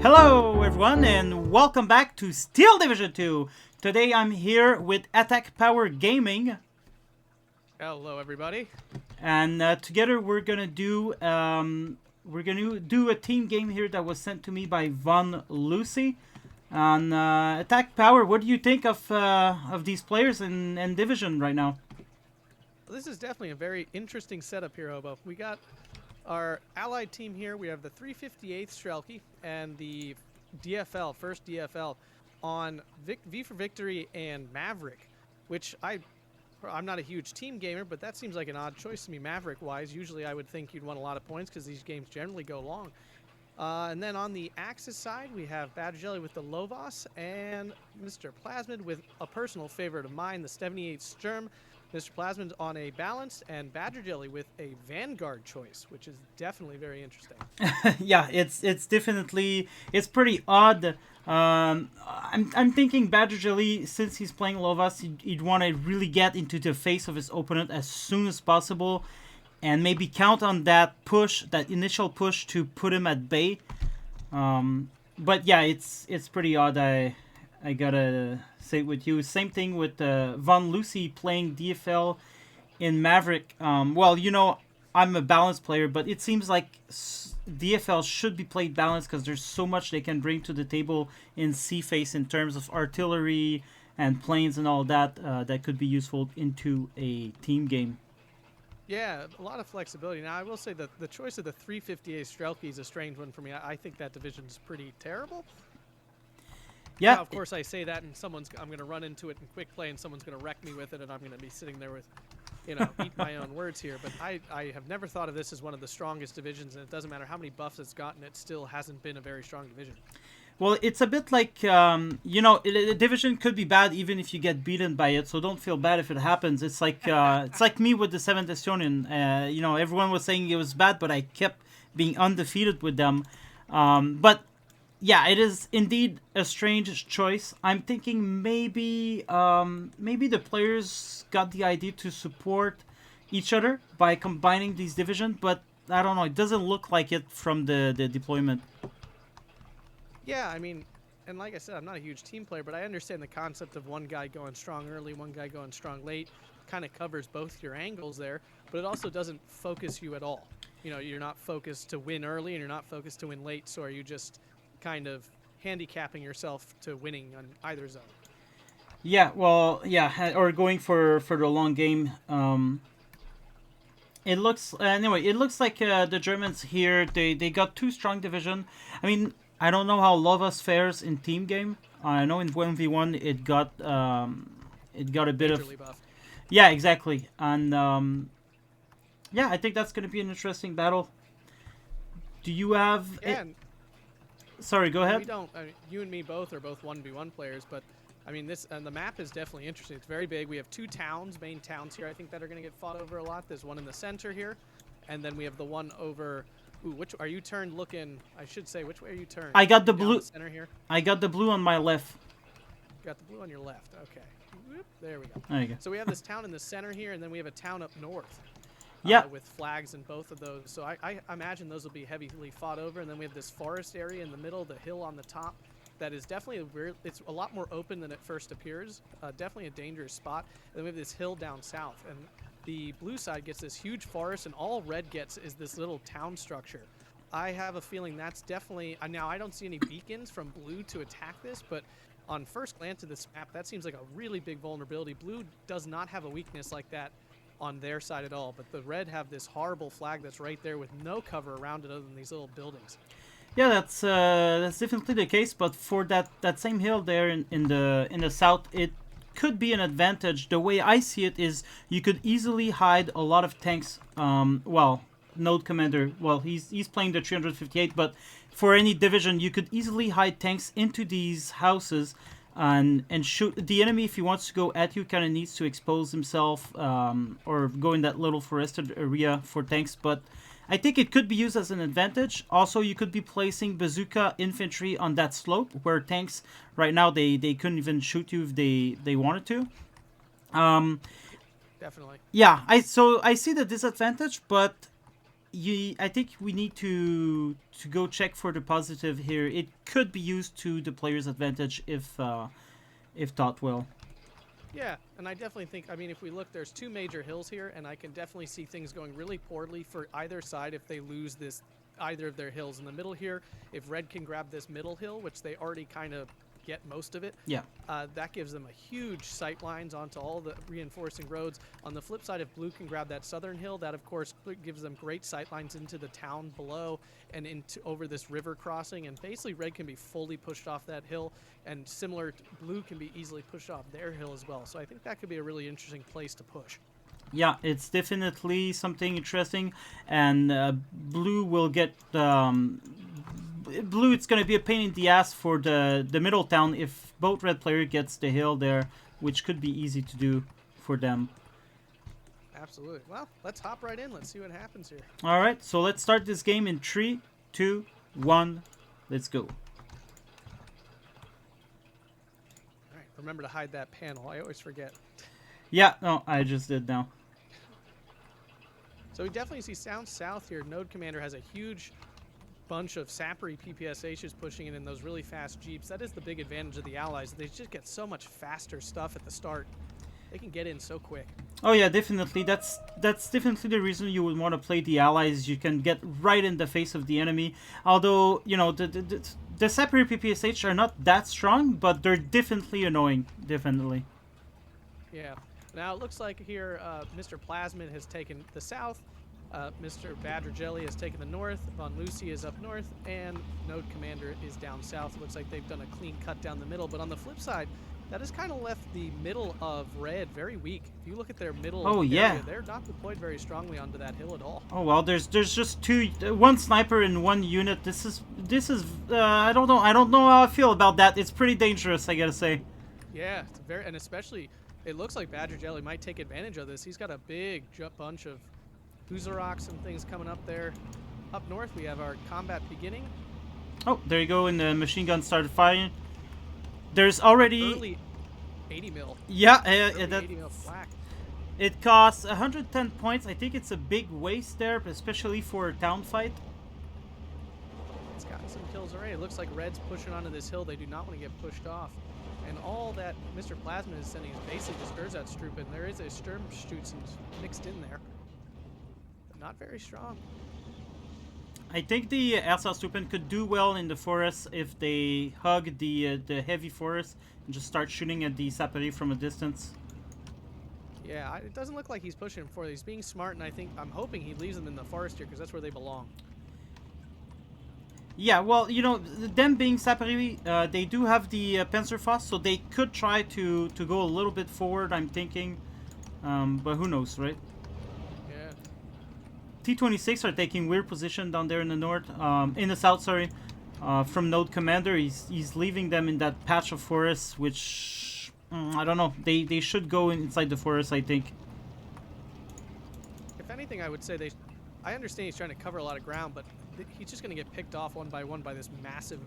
Hello everyone and welcome back to Steel Division 2. Today I'm here with Attack Power Gaming. Hello, everybody. And together we're gonna do a team game here that was sent to me by Von Lucy. And Attack Power, what do you think of these players in Division right now? This is definitely a very interesting setup here, Hobo. We got our allied team here. We have the 358th Strelke and the DFL, first DFL, on V for Victory and Maverick, which I'm not a huge team gamer, but that seems like an odd choice to me Maverick-wise. Usually I would think you'd want a lot of points because these games generally go long. And then on the Axis side, we have Badger Jelly with the Lovas and Mr. Plasmid with a personal favorite of mine, the 78 Sturm. Mr. Plasmid on a balance, and Badger Jelly with a Vanguard choice, which is definitely very interesting. Yeah, it's definitely it's pretty odd. I'm thinking Badger Jelly, since he's playing Lovas, he'd want to really get into the face of his opponent as soon as possible, and maybe count on that push, that initial push, to put him at bay. But yeah, it's pretty odd. I gotta say with you. Same thing with Von Lucy playing DFL in Maverick. Well, I'm a balanced player, but it seems like DFL should be played balanced because there's so much they can bring to the table in sea face in terms of artillery and planes and all that that could be useful into a team game. Yeah, a lot of flexibility. Now, I will say that the choice of the 358 Strelke is a strange one for me. I think that division is pretty terrible. Yeah. Now, of course, I say that, and I'm going to run into it in quick play, and someone's going to wreck me with it, and I'm going to be sitting there with, eat my own words here. But I have never thought of this as one of the strongest divisions, and it doesn't matter how many buffs it's gotten, it still hasn't been a very strong division. Well, it's a bit like, a division could be bad even if you get beaten by it, so don't feel bad if it happens. It's like me with the 7th Estonian. Everyone was saying it was bad, but I kept being undefeated with them. But yeah, it is indeed a strange choice. I'm thinking maybe the players got the idea to support each other by combining these divisions, but I don't know. It doesn't look like it from the deployment. Yeah, I mean, and like I said, I'm not a huge team player, but I understand the concept of one guy going strong early, one guy going strong late. Kind of covers both your angles there, but it also doesn't focus you at all. You're not focused to win early and you're not focused to win late, so are you just kind of handicapping yourself to winning on either zone? Yeah, well, yeah, or going for the long game. It looks anyway. It looks like the Germans here. They got two strong division. I mean, I don't know how Lovas fares in team game. I know in 1v1 it got a bit Majorly of buffed. yeah, exactly, and yeah, I think that's gonna be an interesting battle. Do you have? Yeah, and Sorry, go ahead. we don't. I mean, you and me both are both 1v1 players, but I mean this and the map is definitely interesting. It's very big. We have two main towns here. I think that are going to get fought over a lot. There's one in the center here, and then we have the one over. Ooh, which are you turned looking? I should say, which way are you turned? I got the Down blue. The center here. I got the blue on my left. Got the blue on your left. Okay. Whoop, there we go. There you go. So we have this town in the center here, and then we have a town up north. Yeah. With flags in both of those. So I imagine those will be heavily fought over. And then we have this forest area in the middle, the hill on the top. That is definitely it's a lot more open than it first appears. Definitely a dangerous spot. And then we have this hill down south. And the blue side gets this huge forest, and all red gets is this little town structure. I have a feeling that's definitely... Now, I don't see any beacons from blue to attack this, but on first glance of this map, that seems like a really big vulnerability. Blue does not have a weakness like that on their side at all, but the red have this horrible flag that's right there with no cover around it other than these little buildings. Yeah, that's definitely the case. But for that same hill there in the south, it could be an advantage. The way I see it is, you could easily hide a lot of tanks. Node Commander. Well, he's playing the 358, but for any division, you could easily hide tanks into these houses and shoot the enemy. If he wants to go at you, kind of needs to expose himself or go in that little forested area for tanks. But I think it could be used as an advantage. Also, you could be placing bazooka infantry on that slope where tanks right now they couldn't even shoot you if they wanted to. Definitely. Yeah, I see the disadvantage, but I think we need to go check for the positive here. It could be used to the player's advantage if taught well. Yeah, and I definitely think, I mean, if we look, there's two major hills here, and I can definitely see things going really poorly for either side if they lose either of their hills in the middle here. If red can grab this middle hill, which they already kind of get most of it, Yeah. that gives them a huge sight lines onto all the reinforcing roads. On the flip side, if blue can grab that southern hill, that of course gives them great sight lines into the town below and into over this river crossing, and basically red can be fully pushed off that hill, and similar to blue can be easily pushed off their hill as well. So I think that could be a really interesting place to push. Yeah, it's definitely something interesting, and blue will get blue. It's gonna be a pain in the ass for the middle town if both red player gets the hill there, which could be easy to do for them. Absolutely. Well, let's hop right in. Let's see what happens here. All right, so let's start this game in 3, 2, 1. Let's go. All right, remember to hide that panel. I always forget. Yeah, no, I just did now. So we definitely see down south here, Node Commander has a huge bunch of Sappery PPSHs pushing in those really fast Jeeps. That is the big advantage of the Allies. They just get so much faster stuff at the start. They can get in so quick. Oh yeah, definitely. That's definitely the reason you would want to play the Allies. You can get right in the face of the enemy. Although, you know, the Sappery PPSH are not that strong, but they're definitely annoying. Definitely. Yeah. Now it looks like here Mr. Plasmid has taken the south, Mr. Badger Jelly has taken the north, Von Lucy is up north, and Node Commander is down south. It looks like they've done a clean cut down the middle, but on the flip side, that has kind of left the middle of red very weak. If you look at their middle area, they're not deployed very strongly onto that hill at all. Oh well, there's just one sniper in one unit. This is I don't know how I feel about that. It's pretty dangerous, I gotta say. Yeah, it's and especially it looks like Badger Jelly might take advantage of this. He's got a big bunch of Huzaroks and things coming up there. Up north, we have our combat beginning. Oh, there you go, and the machine gun started firing. There's already... Early 80 mil. Yeah, 80 mil flak. It costs 110 points. I think it's a big waste there, especially for a town fight. It's gotten some kills already. It looks like Red's pushing onto this hill. They do not want to get pushed off. And all that Mr. Plasmid is sending is basically just Urzastruppen. There is a Sturmstutzen mixed in there. But not very strong. I think the Urzastruppen could do well in the forest if they hug the heavy forest and just start shooting at the Sappery from a distance. Yeah, it doesn't look like he's pushing him for it. He's being smart, and I'm hoping he leaves them in the forest here because that's where they belong. Yeah, well, you know, them being Sappery, they do have the Panzerfaust, so they could try to go a little bit forward, I'm thinking. But who knows, right? Yeah. T-26 are taking weird position down there in the north, in the south, sorry. From Node Commander, he's leaving them in that patch of forest, which, I don't know, they should go inside the forest, I think. If anything, I would say I understand he's trying to cover a lot of ground, but he's just going to get picked off one by this massive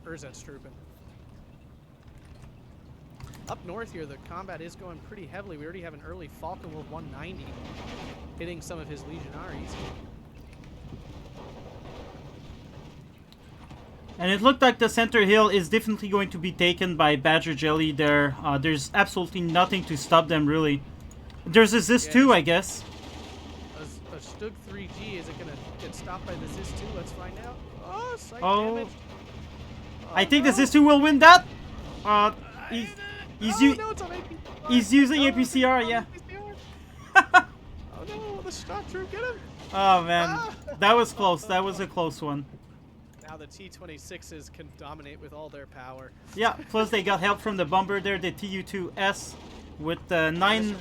Urzastruppen. Up north here, the combat is going pretty heavily. We already have an early Falcon Wolf 190 hitting some of his Legionaries. And it looked like the center hill is definitely going to be taken by Badger Jelly there. There's absolutely nothing to stop them, really. There's a ZIS-2, I guess. A Stug 3G, is it going to get stopped by the ZIS-2? Let's find out. Oh, sight damage. I think the ZIS-2 will win that. He's using APCR, yeah. Oh no, the shot troop, get him! Oh man, that was close. That was a close one. Now the T-26s can dominate with all their power. Yeah, plus they got help from the bomber there, the Tu-2S, with 9...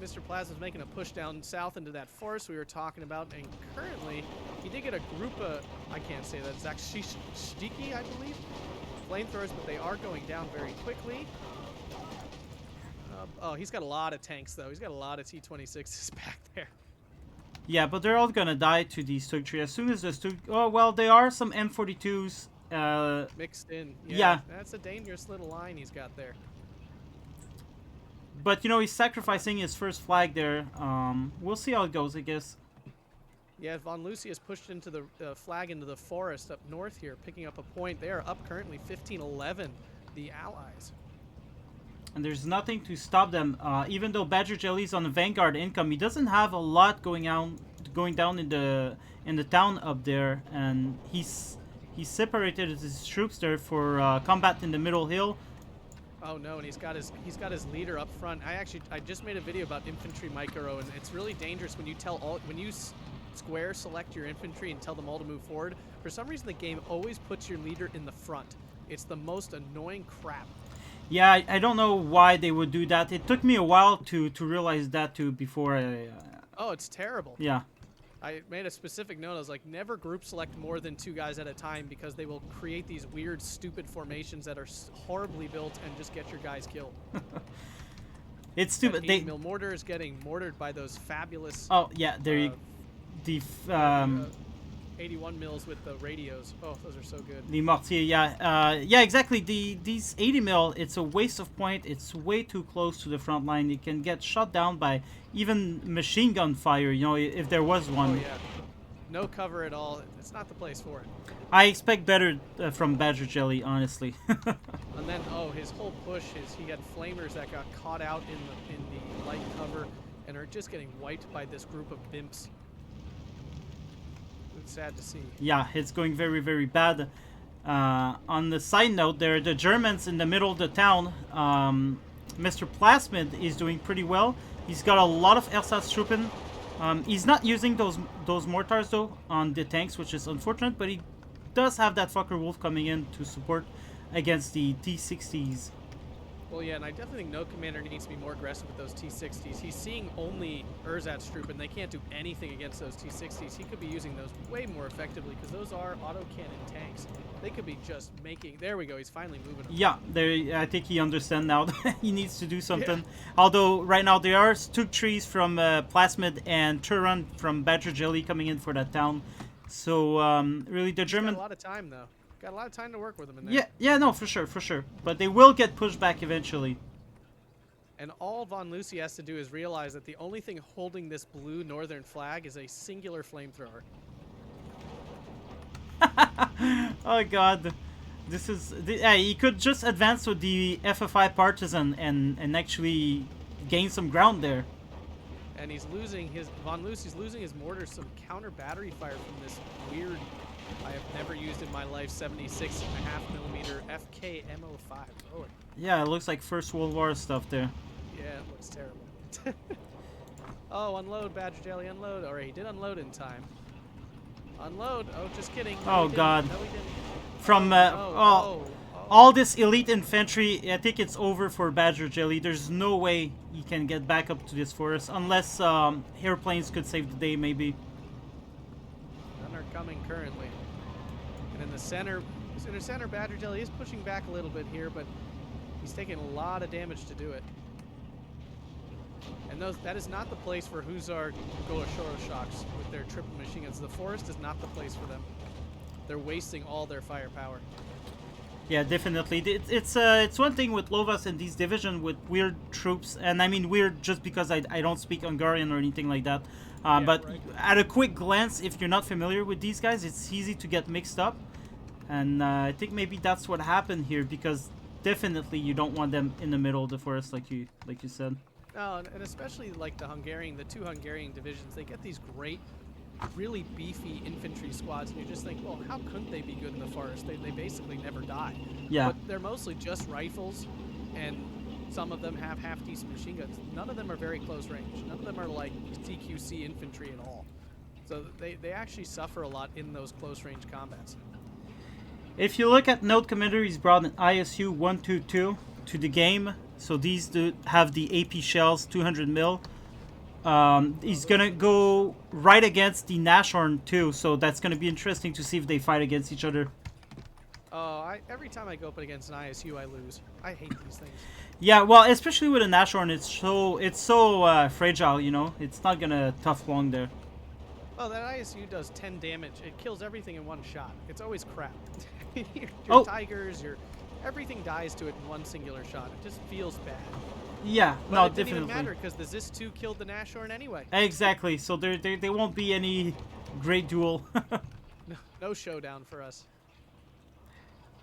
Mr. Plasmid's making a push down south into that forest we were talking about, and currently he did get a group of, I can't say that, Zach Stiki, I believe, flamethrowers, but they are going down very quickly. Oh, he's got a lot of tanks, though. He's got a lot of T-26s back there. Yeah, but they're all gonna die to the Stug tree as soon as the Stug... Oh, well, there are some M42s. Mixed in. Yeah. That's a dangerous little line he's got there. But, you know, he's sacrificing his first flag there. We'll see how it goes, I guess. Yeah, Von Lucius pushed into the flag into the forest up north here, picking up a point. They are up currently 15-11, the Allies. And there's nothing to stop them. Even though Badger Jelly's on the Vanguard income, he doesn't have a lot going down in the town up there, and he's separated his troops there for combat in the middle hill. Oh no, and he's got his leader up front. I just made a video about infantry micro, and it's really dangerous when you square select your infantry and tell them all to move forward. For some reason, the game always puts your leader in the front. It's the most annoying crap. Yeah, I don't know why they would do that. It took me a while to realize that too before I... Oh, it's terrible. Yeah. I made a specific note. I was like, never group select more than 2 guys at a time because they will create these weird, stupid formations that are horribly built and just get your guys killed. It's stupid. That 80 mil mortar is getting mortared by those fabulous... Oh, yeah, there you... 81 mils with the radios. Oh, those are so good. The Mortier, yeah. Yeah, exactly. These 80 mil, it's a waste of point. It's way too close to the front line. It can get shot down by even machine gun fire, you know, if there was one. Oh, yeah. No cover at all. It's not the place for it. I expect better from Badger Jelly, honestly. And then, oh, his whole push is he had flamers that got caught out in the light cover and are just getting wiped by this group of bimps. It's sad to see. Yeah, it's going very, very bad. On the side note, there, the Germans in the middle of the town, Mr. Plasmid is doing pretty well. He's got a lot of Ersatztruppen. He's not using those mortars though on the tanks, which is unfortunate, but he does have that fucker Wolf coming in to support against the T-60s. Well, yeah, and I definitely think no commander needs to be more aggressive with those T-60s. He's seeing only Ersatztruppen. They can't do anything against those T-60s. He could be using those way more effectively because those are autocannon tanks. They could be just making... There we go. He's finally moving. Yeah, there. I think he understands now that he needs to do something. Yeah. Although, right now, there are Stug trees from Plasmid and Turan from Badger Jelly coming in for that town. So, really, the German... Got a lot of time, though. Got a lot of time to work with them in there. Yeah, no, for sure. But they will get pushed back eventually. And all Von Lucy has to do is realize that the only thing holding this blue northern flag is a singular flamethrower. Oh god. This is... Yeah, he could just advance with the FFI Partisan and actually gain some ground there. And he's losing his... Von Lucy's losing his mortars, some counter battery fire from this weird... I have never used in my life 76.5 millimeter FK-M05. Oh, yeah, it looks like First World War stuff there. Yeah, it looks terrible. Oh, unload, Badger Jelly, unload. Alright, he did unload in time. Unload. Oh, just kidding. No, oh god. No, he didn't. From Oh. all this elite infantry, I think it's over for Badger Jelly. There's no way he can get back up to this forest unless airplanes could save the day, maybe. None are coming currently. And in the center, Badger Jelly is pushing back a little bit here, but he's taking a lot of damage to do it. And that is not the place for Huzar Golashoro shocks with their triple machine guns. The forest is not the place for them. They're wasting all their firepower. Yeah, definitely. It's one thing with Lovas and these division with weird troops, and I mean weird just because I don't speak Hungarian or anything like that. But right. At a quick glance, if you're not familiar with these guys, it's easy to get mixed up. And I think maybe that's what happened here, because definitely you don't want them in the middle of the forest, like you said. Oh, and especially like the two Hungarian divisions, they get these great, really beefy infantry squads, and you just think, well, how couldn't they be good in the forest? They basically never die. Yeah. But they're mostly just rifles, and some of them have half-decent machine guns. None of them are very close range. None of them are like CQC infantry at all. So they actually suffer a lot in those close-range combats. If you look at Node Commander, he's brought an ISU 122 to the game. So these do have the AP shells, 200 mil. He's gonna go right against the Nashorn too, so that's gonna be interesting to see if they fight against each other. Every time I go up against an ISU, I lose. I hate these things. Yeah, well, especially with a Nashorn, it's so fragile, you know. It's not gonna tough long there. Oh, that ISU does 10 damage. It kills everything in one shot. It's always crap. your Tigers, everything dies to it in one singular shot. It just feels bad. Yeah, but no, it didn't definitely. Even matter because the ZIS-2 killed the Nashorn anyway. Exactly. So there won't be any great duel. No showdown for us.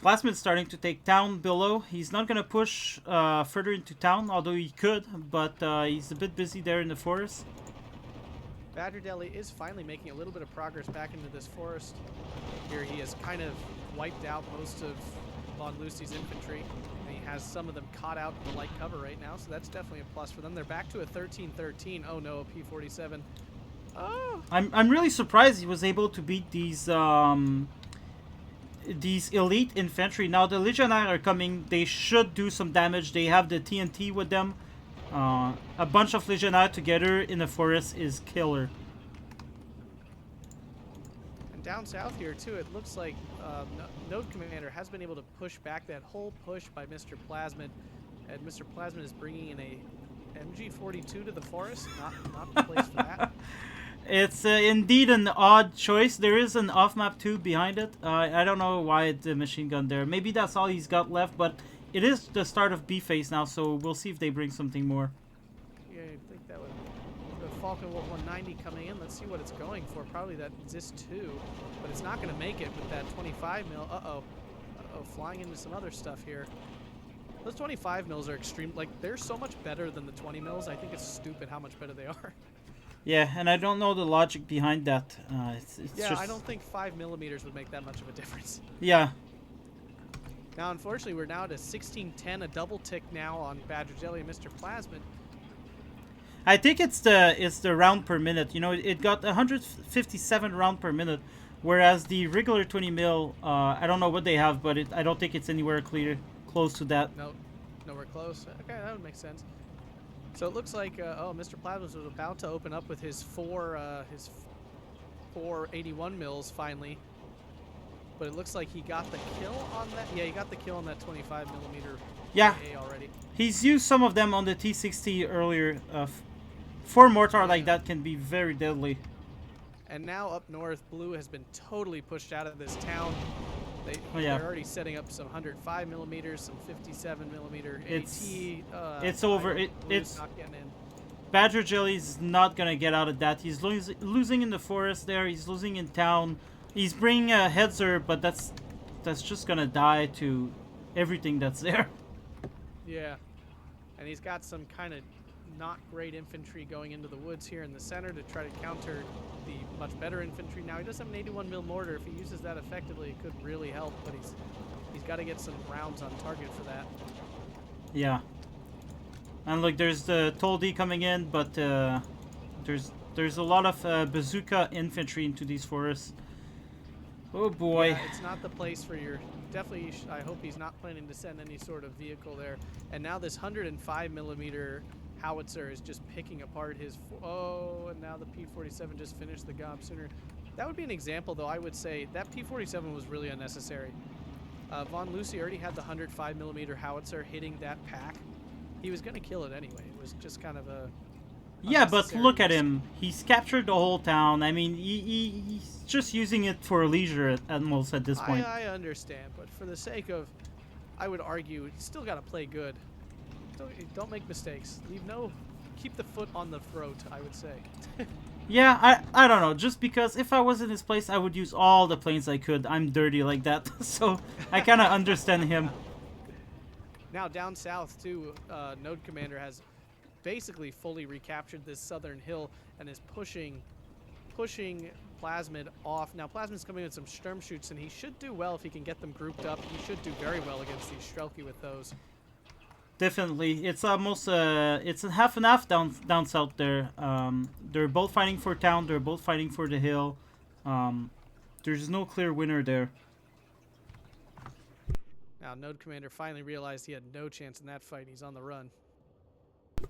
Plasmid's starting to take town below. He's not gonna push further into town, although he could, but he's a bit busy there in the forest. Badger Deli is finally making a little bit of progress back into this forest. Here he has kind of wiped out most of Von Lucy's infantry, and he has some of them caught out in the light cover right now, so that's definitely a plus for them. They're back to a 13-13. Oh no, a P-47. Oh! I'm really surprised he was able to beat these elite infantry. Now the Legionnaires are coming. They should do some damage. They have the TNT with them. A bunch of Legionnaires together in the forest is killer. And down south here too, it looks like Node Commander has been able to push back that whole push by Mr. Plasmid, and Mr. Plasmid is bringing in a MG42 to the forest. Not the place for that. It's indeed an odd choice. There is an off-map tube behind it. I don't know why it's a machine gun there. Maybe that's all he's got left, but it is the start of B phase now, so we'll see if they bring something more. Yeah, I think that would... The Falcon Wolf 190 coming in. Let's see what it's going for. Probably that ZIS-2, but it's not going to make it with that 25 mil. Uh-oh. Uh-oh, flying into some other stuff here. Those 25 mils are extreme. Like, they're so much better than the 20 mils. I think it's stupid how much better they are. Yeah, and I don't know the logic behind that. It's yeah, just... I don't think 5mm would make that much of a difference. Yeah. Now, unfortunately, we're now at a 1610, a double tick now on Badger Jelly and Mr. Plasmid. I think it's the round per minute. You know, it got 157 round per minute, whereas the regular 20 mil, I don't know what they have, but I don't think it's anywhere close to that. No, nowhere close. Okay, that would make sense. So it looks like, oh, Mr. Plasmid was about to open up with his four 81 mils finally. But it looks like he got the kill on that. Yeah, he got the kill on that 25mm Yeah. AA already. He's used some of them on the T60 earlier. 4 mortar like that can be very deadly. And now up north, Blue has been totally pushed out of this town. Yeah. They're already setting up some 105mm, some 57mm AT. It's over. It's not getting in. Badger Jelly's not gonna get out of that. He's losing in the forest there. He's losing in town. He's bringing a Hetzer, but that's just gonna die to everything that's there. Yeah, and he's got some kind of not great infantry going into the woods here in the center to try to counter the much better infantry. Now he does have an 81mm mortar. If he uses that effectively, it could really help. But he's got to get some rounds on target for that. Yeah. And look, there's the Toldi coming in, but there's a lot of bazooka infantry into these forests. Oh boy. Yeah, it's not the place for your... Definitely, I hope he's not planning to send any sort of vehicle there. And now this 105mm howitzer is just picking apart his... Oh, and now the P-47 just finished the job sooner. That would be an example, though, I would say. That P-47 was really unnecessary. Von Lucy already had the 105mm howitzer hitting that pack. He was going to kill it anyway. It was just kind of a... Yeah, but look at him. He's captured the whole town. I mean, he's just using it for leisure almost at this point. I understand, but for the sake of... I would argue, you still got to play good. Don't make mistakes. Keep the foot on the throat, I would say. Yeah, I don't know. Just because if I was in his place, I would use all the planes I could. I'm dirty like that, so I kind of understand him. Now down south too, Node Commander has basically fully recaptured this southern hill and is pushing Plasmid off. Now Plasmid's coming with some Sturm shoots, and he should do well if he can get them grouped up. He should do very well against these Strelki with those. Definitely, it's almost it's a half and half down south there. They're both fighting for town. They're both fighting for the hill. There's no clear winner there. Now Node Commander finally realized he had no chance in that fight. He's on the run.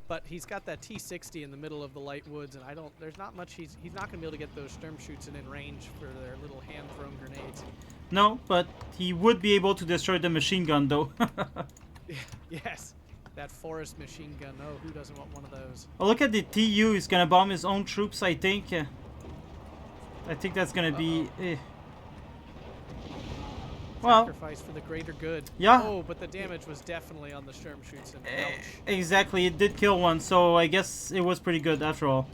But he's got that T-60 in the middle of the light woods, and there's not much, he's not going to be able to get those Sturm shoots in range for their little hand-thrown grenades. No, but he would be able to destroy the machine gun, though. Yes, that forest machine gun. Oh, who doesn't want one of those? Oh, look at the TU. He's going to bomb his own troops, I think. I think that's going to be... Well, sacrifice for the greater good. Yeah. Oh, but the damage was definitely on the Sturm shoots. And ouch. Exactly, it did kill one, so I guess it was pretty good after all.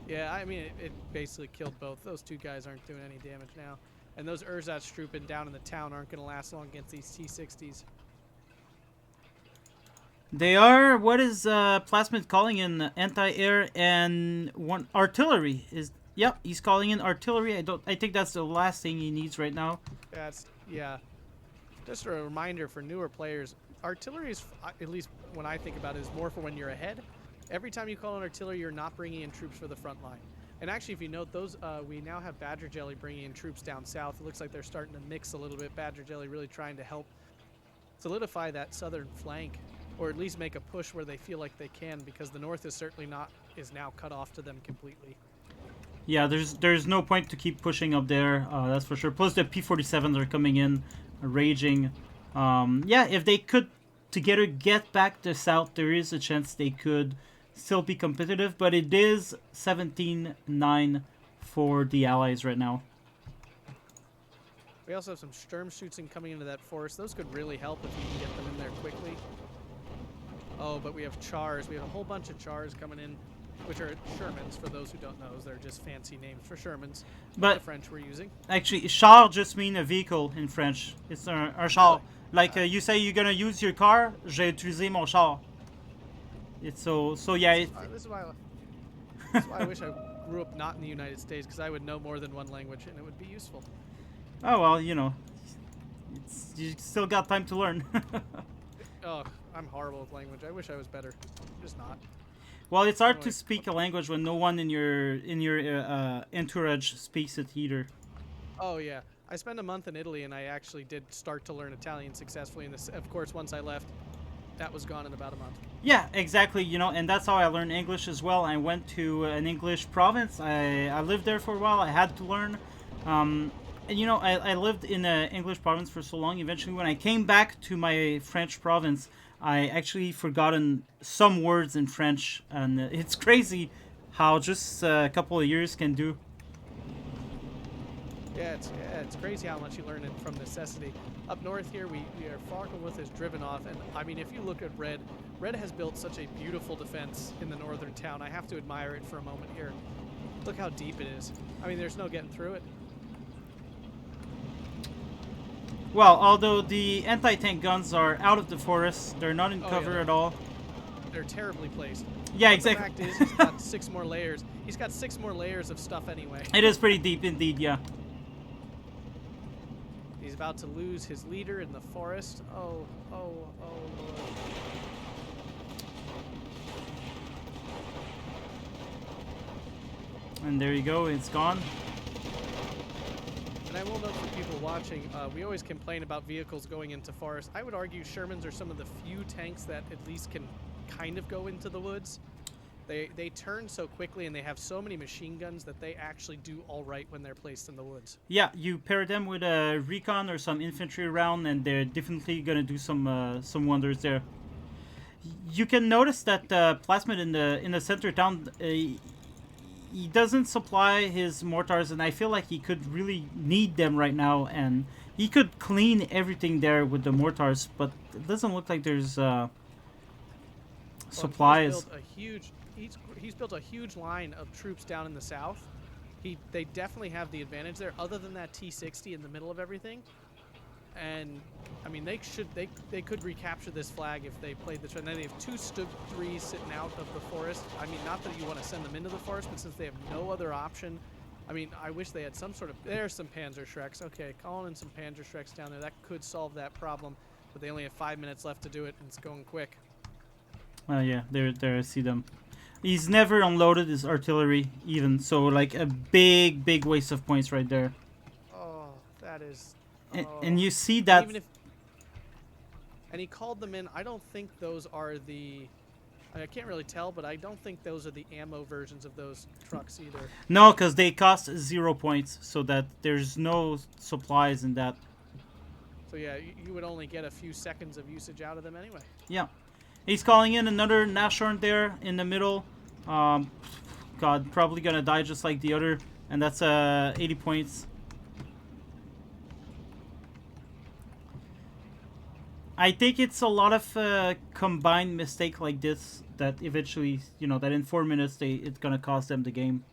Yeah, I mean, it basically killed both. Those two guys aren't doing any damage now. And those Erzatstruppen down in the town aren't going to last long against these T-60s. They are, what is Plasmid calling in? Anti-air and one artillery. Yep, he's calling in artillery. I think that's the last thing he needs right now. Yeah. Just a reminder for newer players, artillery is, at least when I think about it, is more for when you're ahead. Every time you call in artillery, you're not bringing in troops for the front line. And actually, if you note, those we now have Badger Jelly bringing in troops down south. It looks like they're starting to mix a little bit. Badger Jelly really trying to help solidify that southern flank, or at least make a push where they feel like they can, because the north is certainly is now cut off to them completely. Yeah, there's no point to keep pushing up there. That's for sure. Plus the P-47s are coming in, raging. Yeah, if they could together get back to south, there is a chance they could still be competitive, but it is 17-9 for the Allies right now. We also have some Sturmschützen coming into that forest. Those could really help if you can get them in there quickly. Oh, but we have Chars. We have a whole bunch of Chars coming in, which are Shermans, for those who don't know. They're just fancy names for Shermans. But the French we're using. Actually, char just mean a vehicle in French. It's un char. Like you say you're gonna use your car, j'ai utilisé mon char. It's so yeah. This is why I wish I grew up not in the United States, because I would know more than one language and it would be useful. Oh well, you know, you still got time to learn. Oh, I'm horrible with language. I wish I was better. I'm just not. Well, it's hard to speak a language when no one in your entourage speaks it either. Oh yeah, I spent a month in Italy and I actually did start to learn Italian successfully. And this, of course, once I left, that was gone in about a month. Yeah, exactly. You know, and that's how I learned English as well. I went to an English province. I lived there for a while. I had to learn. And you know, I lived in an English province for so long. Eventually, when I came back to my French province, I actually forgotten some words in French, and it's crazy how just a couple of years can do. Yeah, it's crazy how much you learn it from necessity. Up north here, Farkelwith is driven off, and I mean, if you look at Red has built such a beautiful defense in the northern town. I have to admire it for a moment here. Look how deep it is. I mean, there's no getting through it. Well, although the anti-tank guns are out of the forest, they're not in cover at all. They're terribly placed. Yeah, but exactly. The fact is, he's got 6 more layers. He's got 6 more layers of stuff anyway. It is pretty deep indeed, yeah. He's about to lose his leader in the forest. Oh, Lord. And there you go, it's gone. And I will note for people watching, we always complain about vehicles going into forest. I would argue Shermans are some of the few tanks that at least can kind of go into the woods. They turn so quickly and they have so many machine guns that they actually do all right when they're placed in the woods. Yeah, you pair them with a recon or some infantry around, and they're definitely gonna do some wonders there. You can notice that Plasmid in the center town, he doesn't supply his mortars, and I feel like he could really need them right now, and he could clean everything there with the mortars, but it doesn't look like there's supplies. He's built a huge line of troops down in the south. They definitely have the advantage there, other than that T-60 in the middle of everything. And I mean, they could recapture this flag if they played the trend. They have 2 Stug-3s sitting out of the forest. I mean, not that you want to send them into the forest, but since they have no other option, I mean, I wish they had some sort of. There's some Panzerschrecks. Okay, calling in some Panzerschrecks down there. That could solve that problem, but they only have 5 minutes left to do it, and it's going quick. Yeah, there, I see them. He's never unloaded his artillery, even, so like a big waste of points right there. Oh, that is. And you see that. And he called them in. I don't think those are the. I can't really tell, but I don't think those are the ammo versions of those trucks either. No, because they cost 0 points, so that there's no supplies in that. So yeah, you would only get a few seconds of usage out of them anyway. Yeah. He's calling in another Nashorn there in the middle. God, probably gonna die just like the other, and that's 80 points. I think it's a lot of combined mistake like this that eventually, you know, that in 4 minutes it's gonna cost them the game.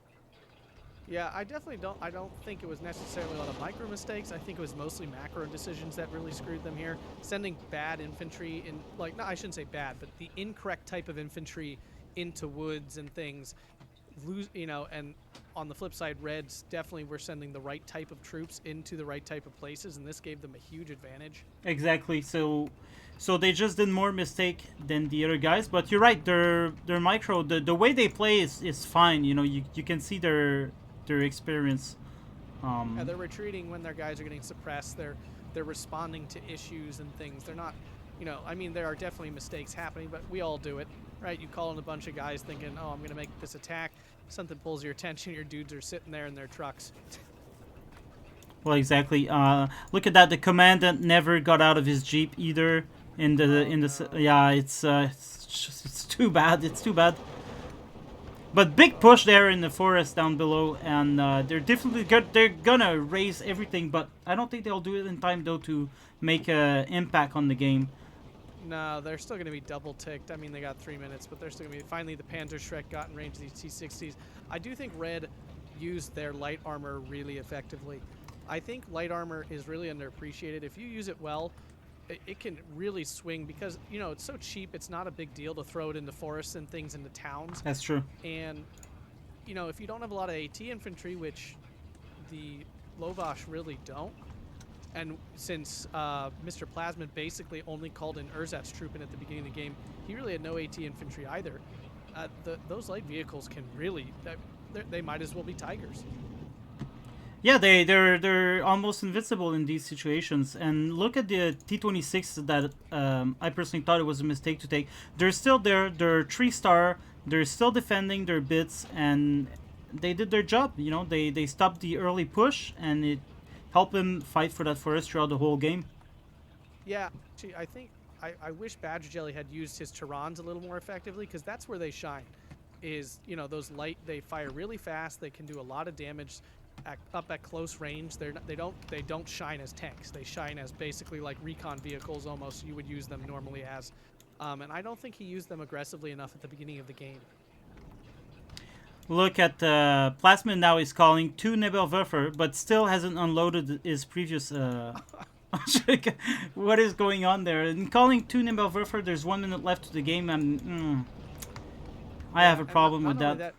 Yeah, I definitely don't. I don't think it was necessarily a lot of micro mistakes. I think it was mostly macro decisions that really screwed them here. Sending bad infantry in, like, no, I shouldn't say bad, but the incorrect type of infantry into woods and things, lose, and on the flip side, Reds definitely were sending the right type of troops into the right type of places, and this gave them a huge advantage. Exactly. So they just did more mistake than the other guys. But you're right. Their micro, the way they play is fine. You can see their experience. They're retreating when their guys are getting suppressed. They're responding to issues and things. They're not, I mean, there are definitely mistakes happening, but we all do it, right? You call in a bunch of guys thinking, oh, I'm going to make this attack. Something pulls your attention. Your dudes are sitting there in their trucks. Well, exactly. Look at that. The commandant never got out of his jeep either. Yeah, it's too bad. It's too bad. But big push there in the forest down below, and they're definitely good. They're gonna raise everything, but I don't think they'll do it in time though to make an impact on the game. No, they're still going to be double ticked. I mean, they got 3 minutes, but they're still going to be. Finally, the Panzerschreck got in range of these T-60s. I do think Red used their light armor really effectively. I think light armor is really underappreciated. If you use it well, it can really swing because, it's so cheap. It's not a big deal to throw it into forests and things into towns. That's true. And, if you don't have a lot of AT infantry, which the Lovash really don't, and since Mr. Plasmid basically only called in Urzat's troop in at the beginning of the game, he really had no AT infantry either. Those light vehicles can really, they might as well be Tigers. Yeah, they're almost invincible in these situations. And look at the T-26 that I personally thought it was a mistake to take. They're still there. They're 3-star. They're still defending their bits, and they did their job. They stopped the early push, and it helped them fight for that forest throughout the whole game. Yeah, actually, I think I wish Badger Jelly had used his Tyrans a little more effectively because that's where they shine. Is those light? They fire really fast. They can do a lot of damage. Up at close range, they don't shine as tanks. They shine as basically like recon vehicles almost. You would use them normally as, and I don't think he used them aggressively enough at the beginning of the game. Look at Plasmid now is calling 2 Nebelwerfer, but still hasn't unloaded his previous. What is going on there? In calling 2 Nebelwerfer, there's 1 minute left to the game. I have a problem with that.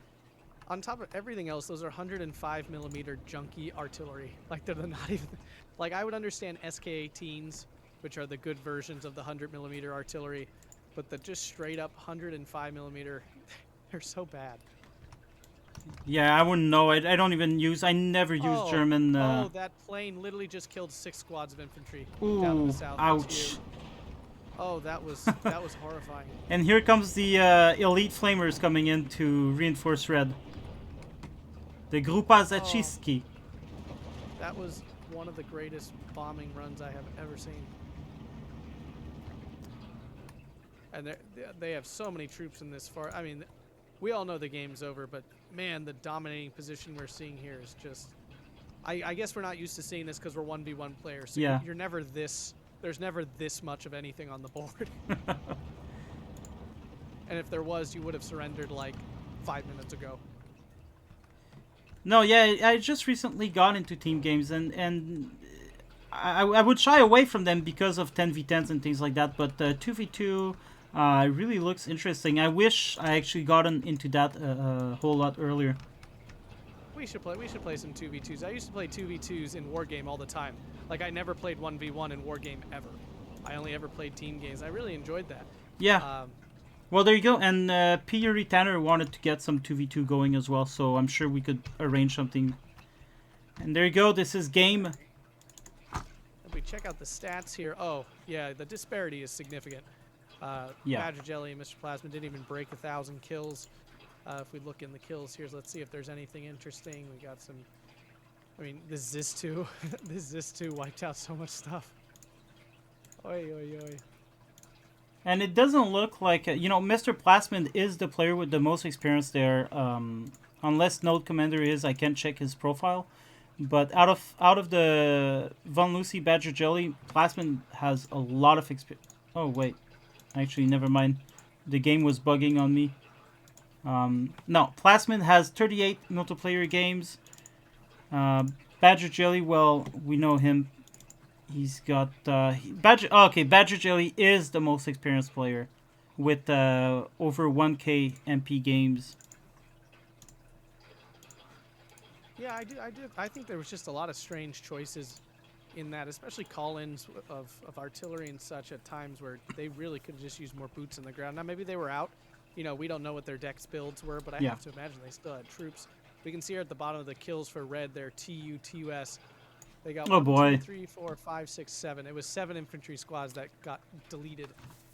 On top of everything else, those are 105 millimeter junky artillery. Like they're not even. Like I would understand SK-18s, which are the good versions of the 100 millimeter artillery, but the just straight up 105 millimeter, they're so bad. Yeah, I wouldn't know. I don't even use. I never use German. Oh, that plane literally just killed 6 squads of infantry down in the south. Ouch. Oh, that was horrifying. And here comes the elite flamers coming in to reinforce Red. The Grupa Zaciski. That was one of the greatest bombing runs I have ever seen. And they have so many troops in this far. I mean, we all know the game's over, but man, the dominating position we're seeing here is just. I guess we're not used to seeing this because we're 1v1 players. So yeah. You're never this. There's never this much of anything on the board. And if there was, you would have surrendered like 5 minutes ago. No, yeah, I just recently got into team games, and I would shy away from them because of 10v10s and things like that, but 2v2 really looks interesting. I wish I actually gotten into that a whole lot earlier. We should play some 2v2s. I used to play 2v2s in Wargame all the time. Like, I never played 1v1 in Wargame ever. I only ever played team games. I really enjoyed that. Yeah. Well, there you go. And P. Yuri Tanner wanted to get some 2v2 going as well, so I'm sure we could arrange something. And there you go. This is game. If we check out the stats here, oh, yeah, the disparity is significant. Yeah. Badger Jelly and Mr. Plasma didn't even break 1,000 kills. If we look in the kills here, let's see if there's anything interesting. We got some... I mean, this Zis2. This Zis2 wiped out so much stuff. Oi, oi, oi. And it doesn't look like... Mr. Plasmid is the player with the most experience there. Unless Node Commander is, I can't check his profile. But out of the Von Lucy Badger Jelly, Plasmid has a lot of experience. Oh, wait. Actually, never mind. The game was bugging on me. No, Plasmid has 38 multiplayer games. Badger Jelly, well, we know him. He's got Badger. Oh, okay, Badger Jelly is the most experienced player with over 1K MP games. Yeah, I do. I think there was just a lot of strange choices in that, especially call-ins of artillery and such at times where they really could have just used more boots in the ground. Now maybe they were out. You know, we don't know what their dex builds were, but I Yeah. have to imagine they still had troops. We can see here at the bottom of the kills for red, their TU, TUS. They got Oh, 1, boy. 2, 3, 4, 5, 6, 7. It was 7 infantry squads that got deleted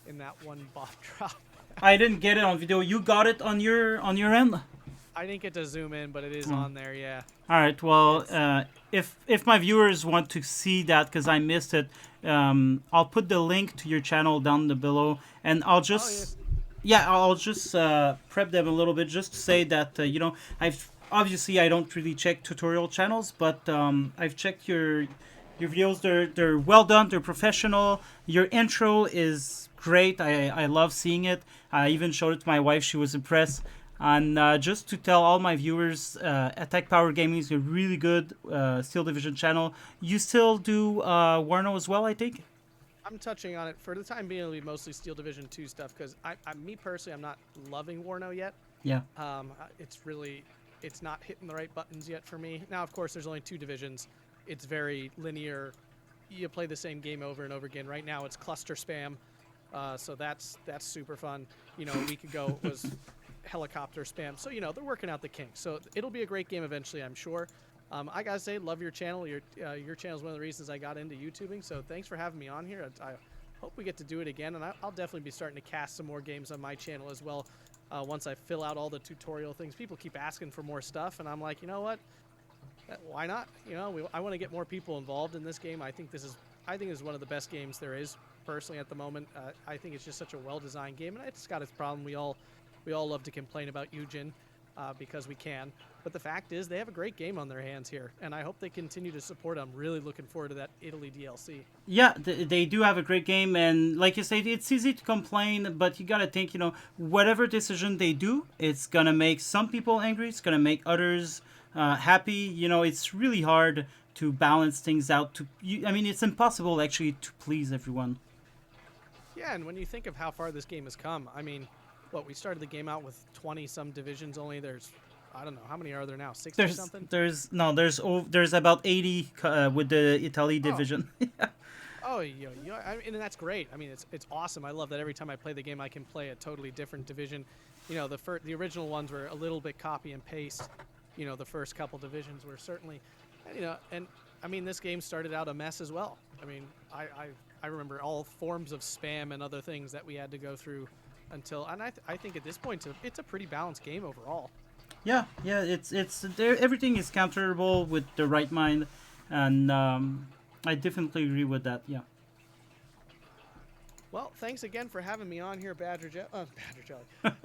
in that one bomb drop. I didn't get it on video. You got it on your end. I didn't get to zoom in, but it is on there, yeah. All right. Well, if my viewers want to see that because I missed it, I'll put the link to your channel down below, and I'll just I'll just prep them a little bit just to say that you know, I don't really check tutorial channels, but I've checked your videos. They're well done. They're professional. Your intro is great. I love seeing it. I even showed it to my wife. She was impressed. And just to tell all my viewers, Attack Power Gaming is a really good Steel Division channel. You still do Warno as well, I think? I'm touching on it. For the time being, it'll be mostly Steel Division 2 stuff, because me personally, I'm not loving Warno yet. Yeah. It's not hitting the right buttons yet for me. Now, of course, there's only 2 divisions. It's very linear. You play the same game over and over again. Right now, it's cluster spam, so that's super fun. You know, a week ago it was helicopter spam. So, you know, they're working out the kinks. So it'll be a great game eventually, I'm sure. I gotta say, love your channel. Your channel is one of the reasons I got into YouTubing. So thanks for having me on here. I hope we get to do it again, and I'll definitely be starting to cast some more games on my channel as well. Once I fill out all the tutorial things, people keep asking for more stuff, and I'm like, you know what? Why not? You know, I want to get more people involved in this game. I think this is one of the best games there is personally at the moment. I think it's just such a well-designed game, and it's got its problem. We all love to complain about Eugen because we can, but the fact is they have a great game on their hands here, and I hope they continue to support it. I'm really looking forward to that Italy DLC. Yeah, they do have a great game, and like you said, it's easy to complain, but you gotta think, you know, whatever decision they do, it's gonna make some people angry, it's gonna make others happy. You know, it's really hard to balance things out. I mean, it's impossible actually to please everyone. Yeah, and when you think of how far this game has come, I mean, we started the game out with 20-some divisions only. There's, I don't know, how many are there now? 60 something? There's about 80 with the Italy division. Oh, yeah, I mean, and that's great. I mean, it's awesome. I love that every time I play the game, I can play a totally different division. You know, the original ones were a little bit copy and paste. You know, the first couple divisions were certainly, you know, and I mean, this game started out a mess as well. I mean, I remember all forms of spam and other things that we had to go through until, and I think at this point it's a pretty balanced game overall. Yeah, it's everything is counterable with the right mind, and I definitely agree with that. Yeah. Well, thanks again for having me on here, Badger Jelly,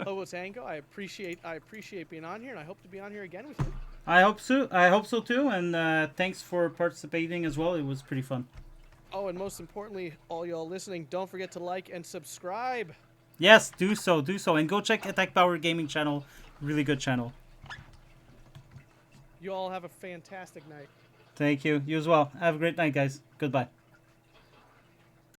Lobo Tango. I appreciate being on here, and I hope to be on here again with you. I hope so. I hope so too. And thanks for participating as well. It was pretty fun. Oh, and most importantly, all y'all listening, don't forget to like and subscribe. Yes, do so, and go check Attack Power Gaming channel. Really good channel. You all have a fantastic night. Thank you. You as well. Have a great night, guys. Goodbye.